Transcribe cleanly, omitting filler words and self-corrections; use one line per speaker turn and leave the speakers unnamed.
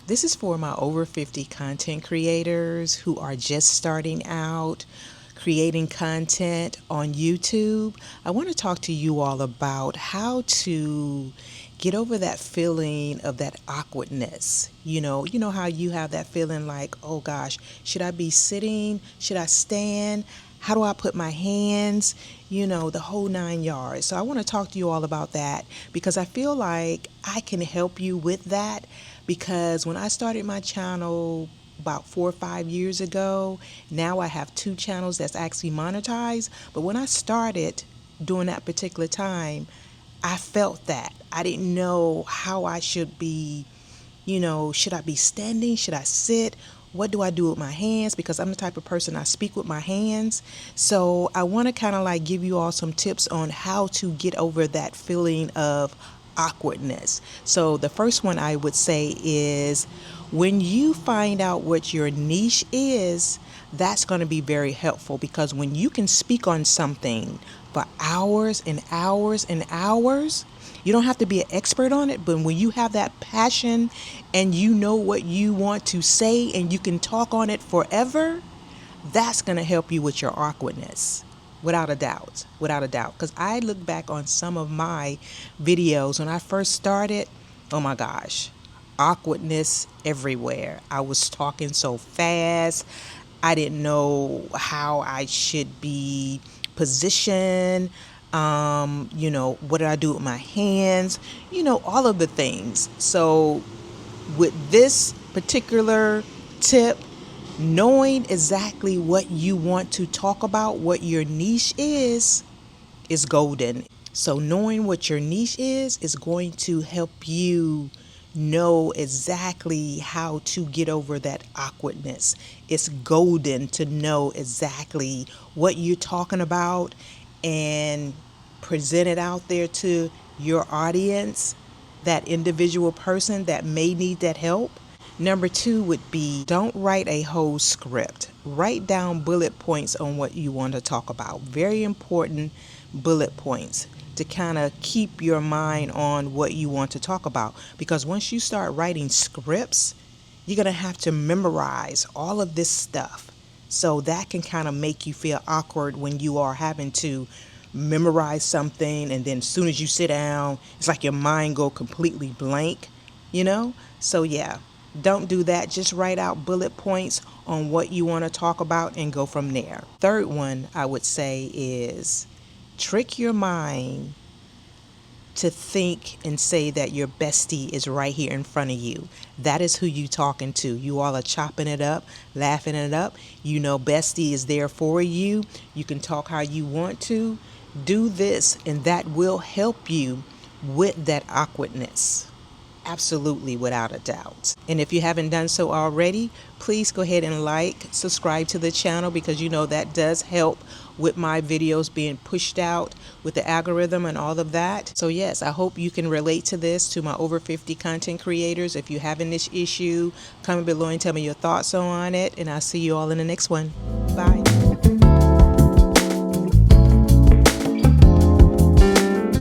This is for my over 50 content creators who are just starting out creating content on YouTube. I want to talk to you all about how to get over that feeling of that awkwardness. You know how you have that feeling like, oh gosh, should I be sitting? Should I stand? How do I put my hands? The whole 9 yards. So I want to talk to you all about that because I feel like I can help you with that, because when I started my channel about 4 or 5 years ago, now I have 2 channels that's actually monetized. But when I started during that particular time, I felt that. I didn't know how I should be, should I be standing? Should I sit? What do I do with my hands? Because I'm the type of person, I speak with my hands. So I want to kind of like give you all some tips on how to get over that feeling of awkwardness. So the first one I would say is, when you find out what your niche is, that's going to be very helpful, because when you can speak on something for hours and hours and hours, you don't have to be an expert on it, but when you have that passion and you know what you want to say and you can talk on it forever, that's going to help you with your awkwardness. Without a doubt, because I look back on some of my videos when I first started, oh my gosh, awkwardness everywhere. I was talking so fast. I didn't know how I should be positioned. What did I do with my hands? All of the things. So with this particular tip, knowing exactly what you want to talk about, what your niche is golden. So knowing what your niche is going to help you know exactly how to get over that awkwardness. It's golden to know exactly what you're talking about and present it out there to your audience, that individual person that may need that help. Number 2 would be, don't write a whole script. Write down bullet points on what you want to talk about. Very important bullet points to kind of keep your mind on what you want to talk about. Because once you start writing scripts, you're going to have to memorize all of this stuff. So that can kind of make you feel awkward when you are having to memorize something, and then as soon as you sit down, it's like your mind go completely blank. So yeah, don't do that. Just write out bullet points on what you want to talk about and go from there. Third one I would say is, trick your mind to think and say that your bestie is right here in front of you. That is who you talking to. You all are chopping it up, laughing it up. Bestie is there for you. You can talk how you want to. Do this, and that will help you with that awkwardness. Absolutely, without a doubt. And if you haven't done so already, please go ahead and subscribe to the channel, because that does help with my videos being pushed out with the algorithm and all of that. So yes, I hope you can relate to this, to my over 50 content creators. If you're having this issue, comment below and tell me your thoughts on it, and I'll see you all in the next one.